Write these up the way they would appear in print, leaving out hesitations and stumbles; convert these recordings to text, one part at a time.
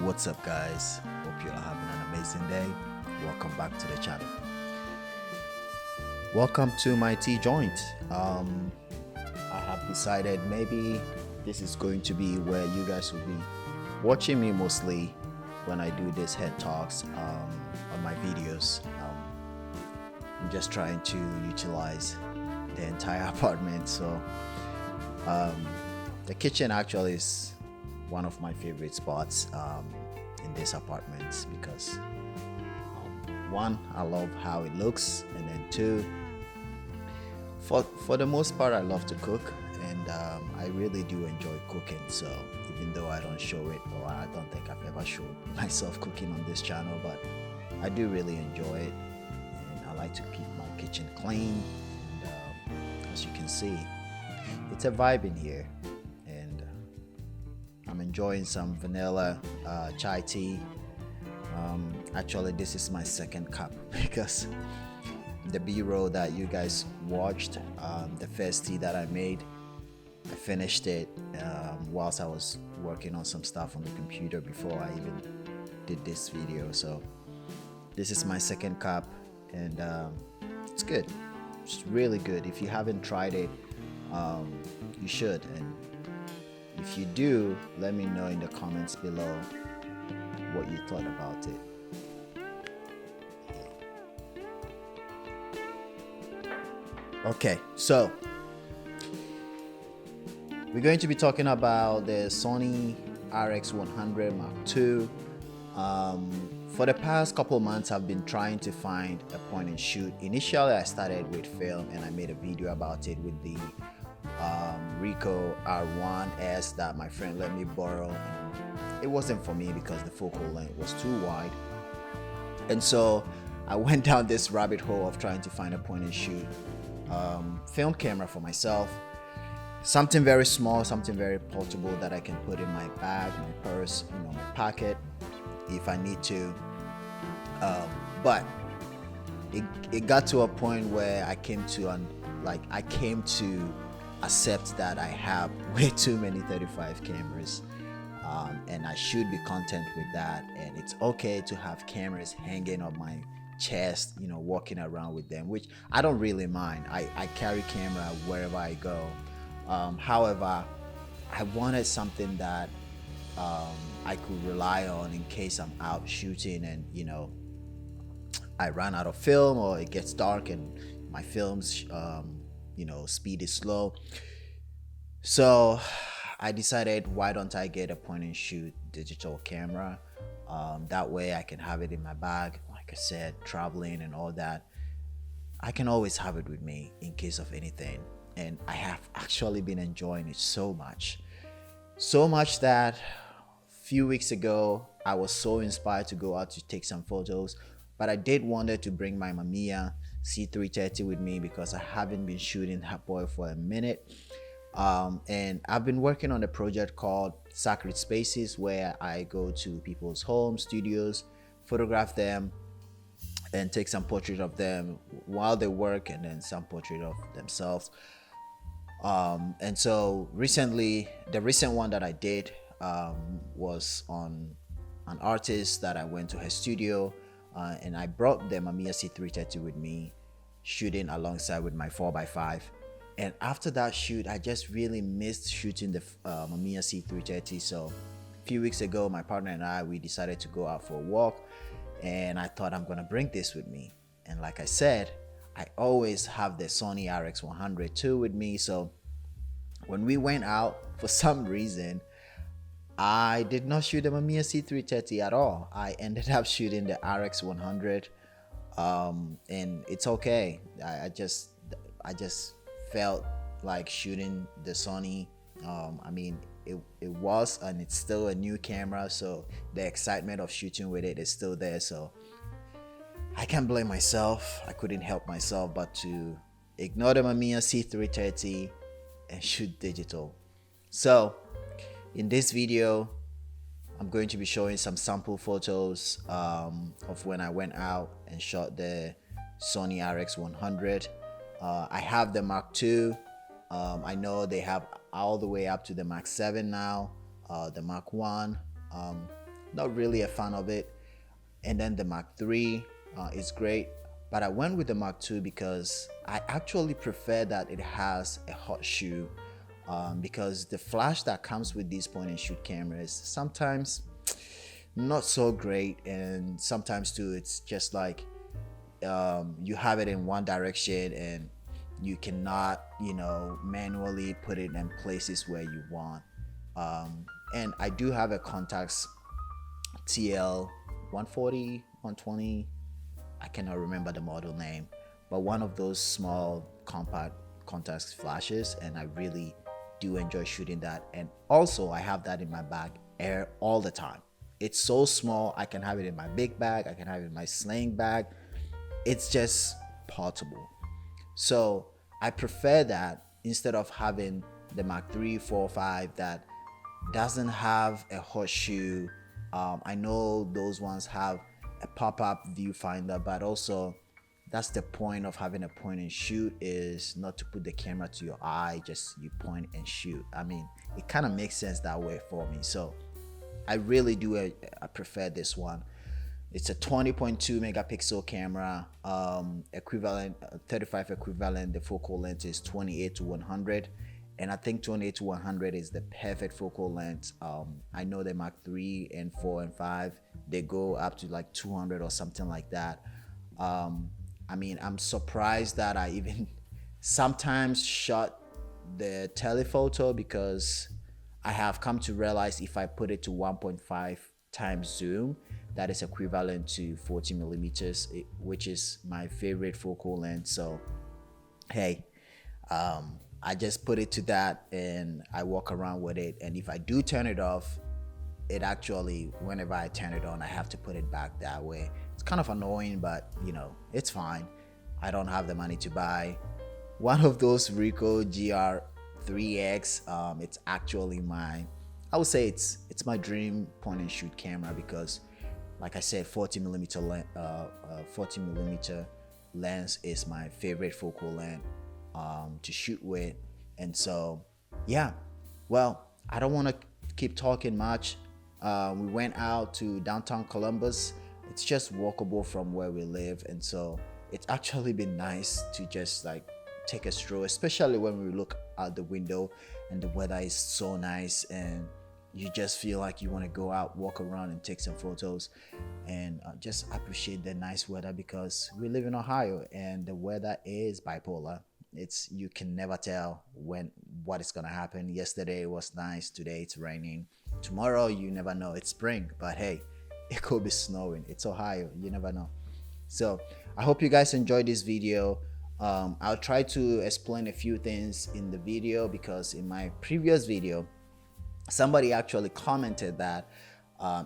What's up, guys? Hope you're having an amazing day. Welcome back to the channel. Welcome to my tea joint. I have decided maybe this is going to be where you guys will be watching me mostly when I do this head talks on my videos. I'm just trying to utilize the entire apartment, so the kitchen actually is one of my favorite spots in this apartment because one, I love how it looks, and then two, for the most part I love to cook, and I really do enjoy cooking. So even though I don't show it, or I don't think I've ever showed myself cooking on this channel, but I do really enjoy it, and I like to keep my kitchen clean. And as you can see, it's a vibe in here, and I'm enjoying some vanilla chai tea. Actually, this is my second cup because the b-roll that you guys watched, the first tea that I made, I finished it whilst I was working on some stuff on the computer before I even did this video. So this is my second cup, and it's good. It's really good. If you haven't tried it, you should, and if you do, let me know in the comments below what you thought about it. Okay, so we're going to be talking about the Sony Rx100 Mark II. For the past couple of months, I've been trying to find a point and shoot. Initially, I started with film, and I made a video about it with the Ricoh R1S that my friend let me borrow, and it wasn't for me because the focal length was too wide. And so I went down this rabbit hole of trying to find a point and shoot film camera for myself, something very small, something very portable that I can put in my bag, my purse, my pocket if I need to. But it got to a point where I came to accept that I have way too many 35 cameras, and I should be content with that, and it's okay to have cameras hanging on my chest, walking around with them, which I don't really mind. I carry camera wherever I go. However, I wanted something that I could rely on in case I'm out shooting and I run out of film, or it gets dark and my film's speed is slow. So I decided, why don't I get a point and shoot digital camera? That way I can have it in my bag. Like I said, traveling and all that, I can always have it with me in case of anything. And I have actually been enjoying it so much that a few weeks ago I was so inspired to go out to take some photos, but I did wanted to bring my Mamiya C330 with me because I haven't been shooting that boy for a minute. And I've been working on a project called Sacred Spaces, where I go to people's homes, studios, photograph them, and take some portrait of them while they work, and then some portrait of themselves. And so recently, the recent one that I did was on an artist that I went to her studio, and I brought the Mamiya C330 with me, shooting alongside with my 4x5. And after that shoot, I just really missed shooting the Mamiya C330. So a few weeks ago, my partner and I, we decided to go out for a walk, and I thought, I'm gonna bring this with me. And like I said, I always have the Sony Rx100 with me. So when we went out, for some reason, I did not shoot the Mamiya C330 at all. I ended up shooting the Rx100, and it's okay. I just felt like shooting the Sony. I mean, it was, and it's still a new camera, so the excitement of shooting with it is still there. So I can't blame myself. I couldn't help myself but to ignore the Mamiya C330 and shoot digital. So in this video, I'm going to be showing some sample photos of when I went out and shot the Sony Rx100. I have the Mark II. I know they have all the way up to the Mark 7 now, the Mark 1. not really a fan of it. And then the Mark III is great, but I went with the Mark II because I actually prefer that it has a hot shoe, because the flash that comes with these point and shoot cameras sometimes not so great, and sometimes too it's just like you have it in one direction and you cannot, manually put it in places where you want. And I do have a Contax TL 140, 120. I cannot remember the model name, but one of those small compact Contax flashes, and I really do enjoy shooting that. And also, I have that in my bag air all the time. It's so small, I can have it in my big bag, I can have it in my sling bag. It's just portable. So I prefer that instead of having the Mark III, 4, 5 that doesn't have a horseshoe. I know those ones have a pop-up viewfinder, but also that's the point of having a point and shoot, is not to put the camera to your eye, just you point and shoot. I mean, it kind of makes sense that way for me. So I really do I prefer this one. It's a 20.2 megapixel camera, equivalent 35 equivalent. The focal length is 28 to 100, and I think 28 to 100 is the perfect focal length. I know the Mark III and 4 and 5, they go up to like 200 or something like that. I mean, I'm surprised that I even sometimes shot the telephoto, because I have come to realize if I put it to 1.5 times zoom, that is equivalent to 40 millimeters, which is my favorite focal length. So hey, I just put it to that and I walk around with it. And if I do turn it off, it actually, whenever I turn it on, I have to put it back that way. It's kind of annoying, but it's fine. I don't have the money to buy one of those Ricoh GR3X. It's actually I would say it's my dream point and shoot camera, because like I said, 40 millimeter lens is my favorite focal length to shoot with. And so yeah, well, I don't want to keep talking much. We went out to downtown Columbus. It's just walkable from where we live, and so it's actually been nice to just like take a stroll, especially when we look out the window and the weather is so nice, and you just feel like you want to go out, walk around and take some photos, and just appreciate the nice weather, because we live in Ohio and the weather is bipolar. You can never tell what is gonna happen. Yesterday it was nice, today it's raining, tomorrow you never know, it's spring, but hey, it could be snowing. It's Ohio, you never know. So I hope you guys enjoyed this video. I'll try to explain a few things in the video, because in my previous video somebody actually commented that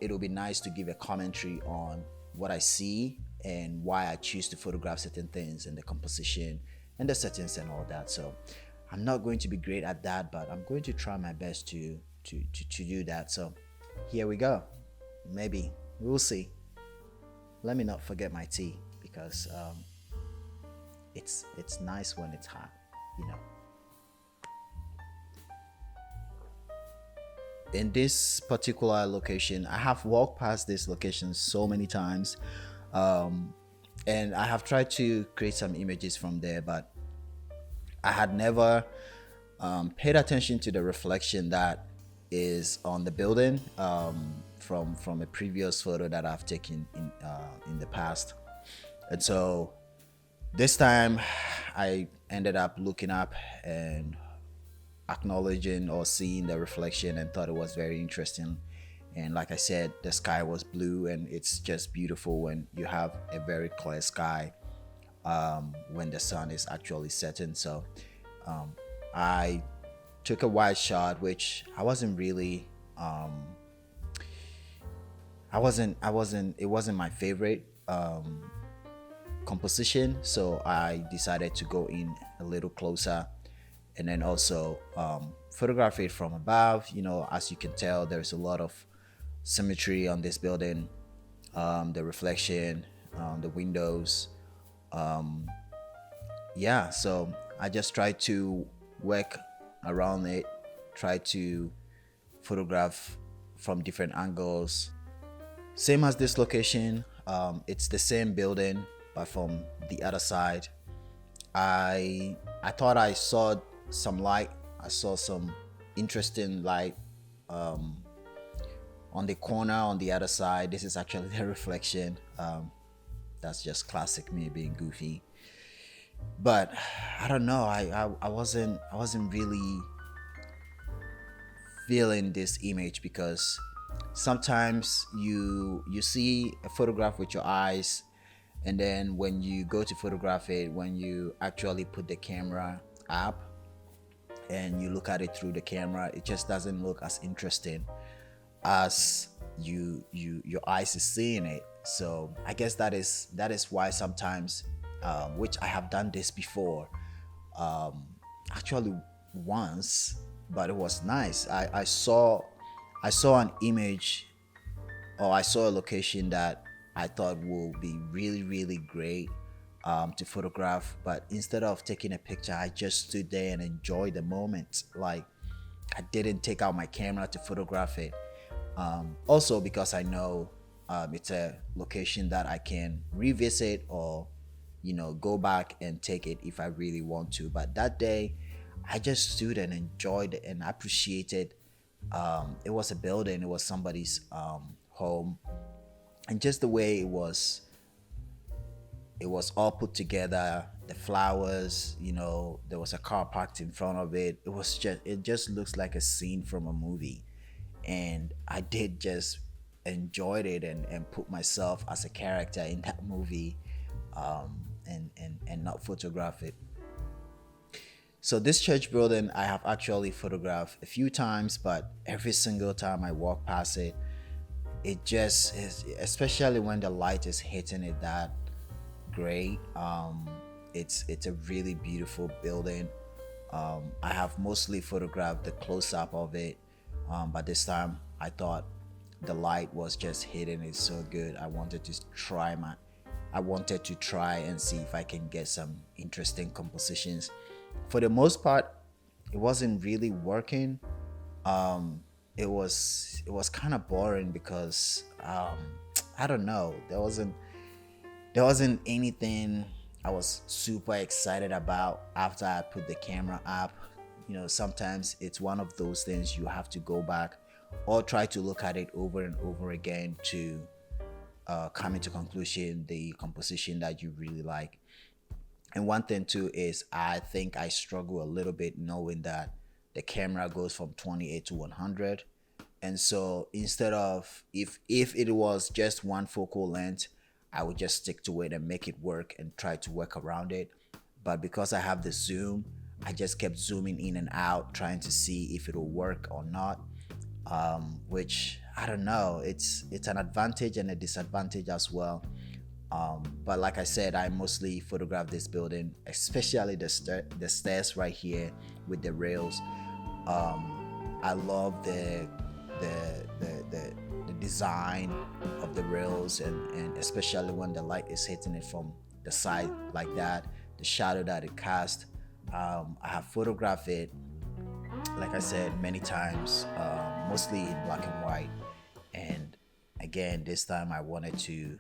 it would be nice to give a commentary on what I see and why I choose to photograph certain things, and the composition and the settings and all that. So I'm not going to be great at that, but I'm going to try my best to do that. So here we go. Maybe we'll see. Let me not forget my tea, because it's nice when it's hot, In this particular location, I have walked past this location so many times, and I have tried to create some images from there, but I had never paid attention to the reflection that is on the building from a previous photo that I've taken in the past. And so this time I ended up looking up and acknowledging or seeing the reflection, and thought it was very interesting. And like I said, the sky was blue, and it's just beautiful when you have a very clear sky when the sun is actually setting. So I took a wide shot, which I wasn't really it wasn't my favorite composition, so I decided to go in a little closer, and then also photograph it from above. As you can tell, there's a lot of symmetry on this building, the reflection, the windows. Yeah, so I just tried to work around it, try to photograph from different angles, Same as this location. It's the same building, but from the other side. I thought I saw some light. I saw some interesting light um, on the corner on the other side. This is actually the reflection. That's just classic me being goofy. But I don't know. I wasn't really feeling this image because sometimes you see a photograph with your eyes, and then when you go to photograph it, when you actually put the camera up and you look at it through the camera, it just doesn't look as interesting as your eyes is seeing it. So I guess that is why sometimes, which I have done this before, um, actually once, but it was nice. I saw an image, or I saw a location that I thought would be really really great to photograph. But instead of taking a picture, I just stood there and enjoyed the moment. Like, I didn't take out my camera to photograph it. Also because I know it's a location that I can revisit, or go back and take it if I really want to. But that day, I just stood and enjoyed it and appreciated. It was a building, it was somebody's home, and just the way it was all put together. The flowers, there was a car parked in front of it. It just looks like a scene from a movie, and I did just enjoyed it and put myself as a character in that movie, and not photograph it. So this church building I have actually photographed a few times, but every single time I walk past it, it just is, especially when the light is hitting it that great. It's a really beautiful building. I have mostly photographed the close up of it, but this time I thought the light was just hitting it so good. I wanted to try and see if I can get some interesting compositions. For the most part, it wasn't really working. It was kind of boring because I don't know. There wasn't anything I was super excited about after I put the camera up. Sometimes it's one of those things you have to go back or try to look at it over and over again to come into conclusion the composition that you really like. And one thing too is I think I struggle a little bit knowing that the camera goes from 28 to 100. And so instead of, if it was just one focal length, I would just stick to it and make it work and try to work around it. But because I have the zoom, I just kept zooming in and out trying to see if it will work or not. Which I don't know. It's an advantage and a disadvantage as well. But like I said, I mostly photograph this building, especially the stairs right here with the rails. I love the design of the rails, and especially when the light is hitting it from the side like that, the shadow that it casts. I have photographed it, like I said, many times, mostly in black and white. And again, this time I wanted to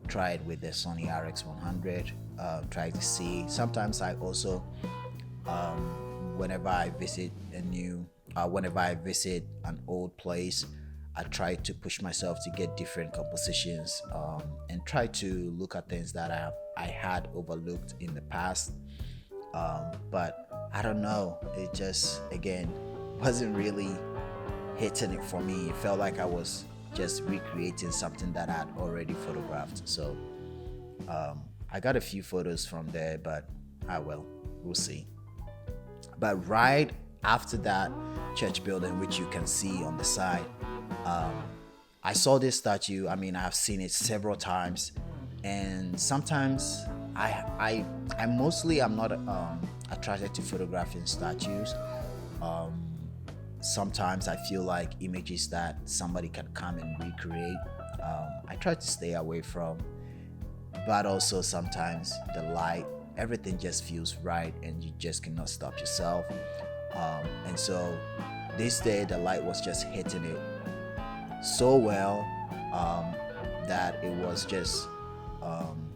try it with the Sony Rx100. Try to see. Sometimes I also, whenever I visit whenever I visit an old place, I try to push myself to get different compositions, and try to look at things that I had overlooked in the past. But I don't know. It just, again, wasn't really hitting it for me. It felt like I was just recreating something that I'd already photographed. So I got a few photos from there, but well, we'll see. But right after that church building, which you can see on the side, um, I saw this statue. I mean, I have seen it several times, and sometimes I mostly am not attracted to photographing statues. Um, Sometimes I feel like images that somebody can come and recreate, I try to stay away from. But also sometimes the light, everything just feels right, and you just cannot stop yourself. And so this day the light was just hitting it so well. that it was just um,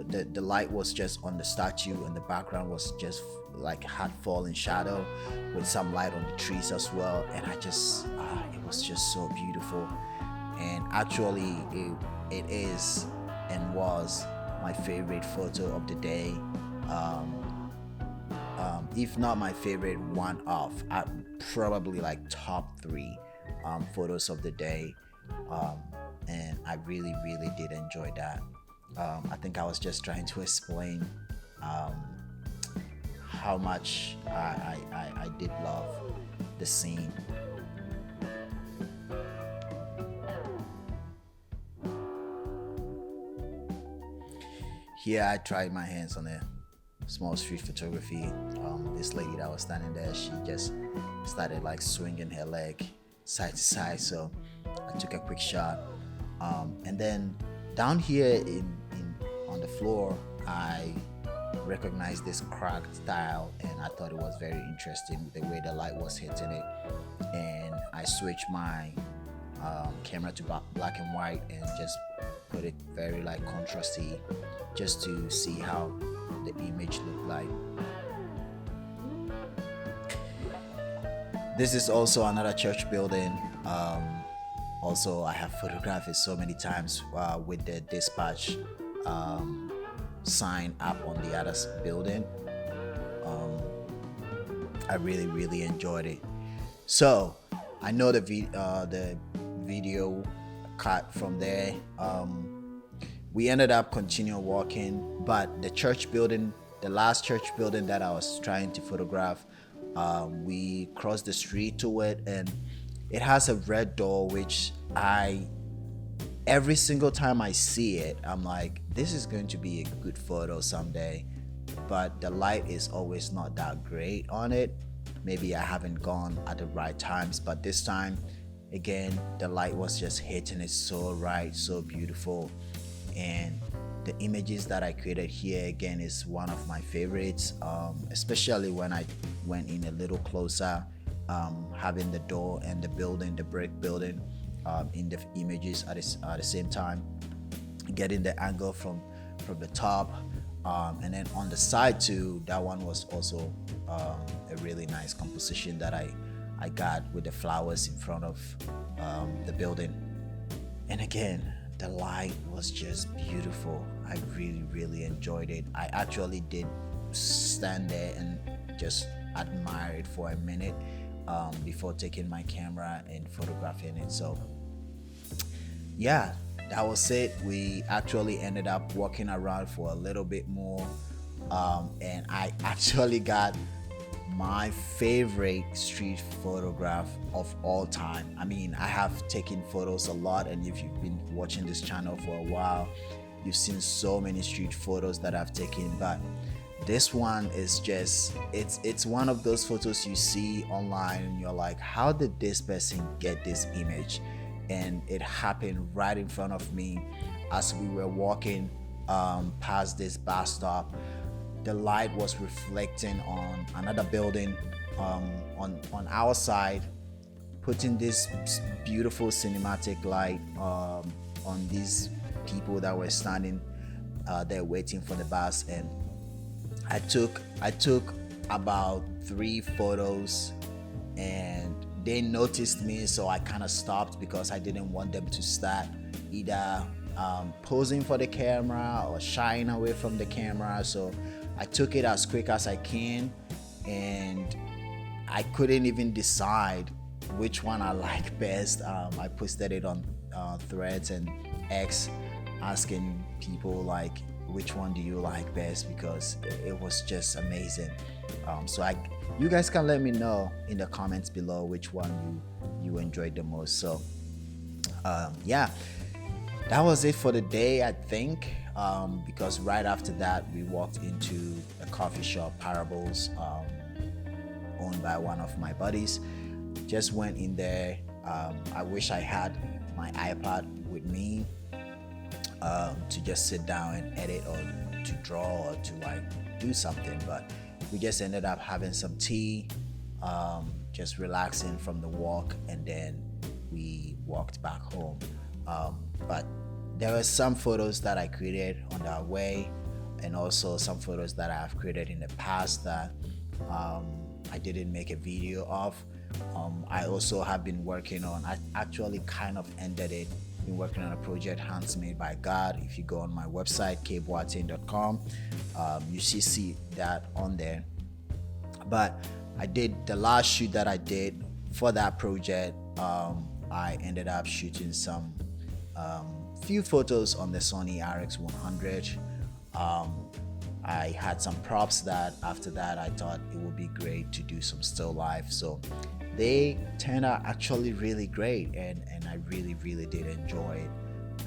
the light was just on the statue, and the background was just like had fallen shadow with some light on the trees as well. And I just it was just so beautiful. And actually it is and was my favorite photo of the day. If not my favorite, one of probably like top three photos of the day. And I really did enjoy that. I think I was just trying to explain how much I did love the scene. Here I tried my hands on a small street photography. This lady that was standing there, she just started like swinging her leg side to side, so I took a quick shot. And then down here in on the floor, I recognized this cracked tile, and I thought it was very interesting the way the light was hitting it. And I switched my camera to black and white and just put it very like contrasty, just to see how the image looked like. This is also another church building. Also, I have photographed it so many times with the dispatch sign up on the other building. I really enjoyed it. So I know the video cut from there. We ended up continuing walking, but the church building, the last church building that I was trying to photograph, we crossed the street to it, and it has a red door, which every single time I see it, I'm like, this is going to be a good photo someday. But the light is always not that great on it. Maybe I haven't gone at the right times, but this time, again, the light was just hitting it so right, so beautiful. And the images that I created here again is one of my favorites, especially when I went in a little closer, having the door and the building, the brick building, in the images at the same time, getting the angle from the top, and then on the side too. That one was also a really nice composition that I got with the flowers in front of the building. And again, the light was just beautiful. I really enjoyed it. I actually did stand there and just admire it for a minute before taking my camera and photographing it. So yeah, that was it. We actually ended up walking around for a little bit more, and I actually got my favorite street photograph of all time. I mean, I have taken photos a lot, and if you've been watching this channel for a while, you've seen so many street photos that I've taken, but this one is just, it's one of those photos you see online and you're like, how did this person get this image? And it happened right in front of me as we were walking past this bus stop. The light was reflecting on another building on our side, putting this beautiful cinematic light on these people that were standing there waiting for the bus. And I took about 3 photos, and they noticed me, so I kind of stopped because I didn't want them to start either posing for the camera or shying away from the camera. So I took it as quick as I can, and I couldn't even decide which one I like best. I posted it on Threads and X, asking people like, which one do you like best, because it was just amazing. So you guys can let me know in the comments below which one you enjoyed the most. So yeah, that was it for the day, I think, because right after that we walked into a coffee shop, Parables, owned by one of my buddies. Just went in there. I wish I had my iPad with me to just sit down and edit, or to draw, or to like do something, but we just ended up having some tea, just relaxing from the walk, and then we walked back home. But there were some photos that I created on that way, and also some photos that I have created in the past that I didn't make a video of. I also have been working on, I actually kind of ended it, been working on a project, Hands Made by God. If you go on my website, kboatin.com, you see that on there. But I did the last shoot that I did for that project. I ended up shooting some few photos on the Sony Rx100. I had some props that after that I thought it would be great to do some still life, so they turned out actually really great, and I really did enjoy it.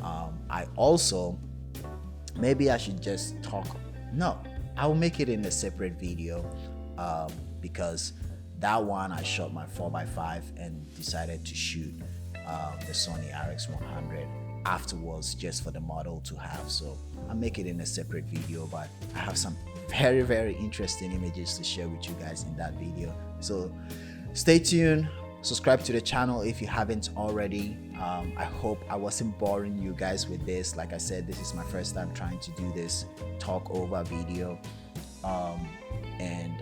I also, maybe I should just talk, no, I'll make it in a separate video, because that one I shot my 4x5 and decided to shoot the Sony Rx100 afterwards just for the model to have. So I'll make it in a separate video, but I have some very interesting images to share with you guys in that video. So stay tuned, subscribe to the channel if you haven't already. I hope I wasn't boring you guys with this. Like I said, this is my first time trying to do this talk over video, and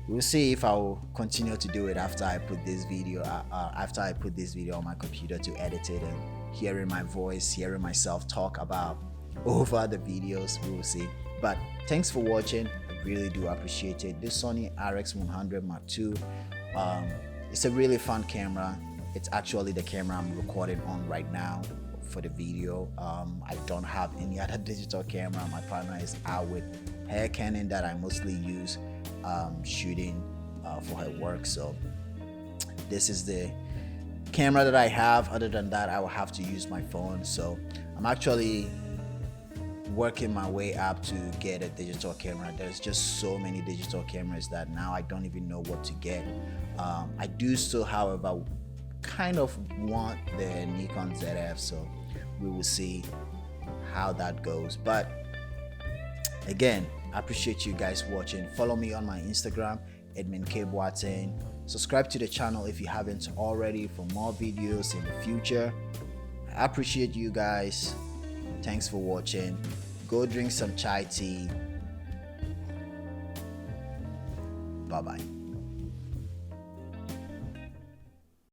we'll see if I'll continue to do it after I put this video on my computer to edit it, and hearing my voice, hearing myself talk about over the videos. We will see. But thanks for watching. I really do appreciate it. This Sony Rx100 Mark II, it's a really fun camera. It's actually the camera I'm recording on right now for the video. I don't have any other digital camera. My partner is out with her Canon that I mostly use shooting for her work. So this is the camera that I have. Other than that, I will have to use my phone. So I'm actually working my way up to get a digital camera. There's just so many digital cameras that now I don't even know what to get. I do still, however, kind of want the Nikon ZF, so we will see how that goes. But again, I appreciate you guys watching. Follow me on my Instagram, KBANA. Subscribe to the channel if you haven't already for more videos in the future. I appreciate you guys. Thanks for watching. Go drink some chai tea. Bye bye.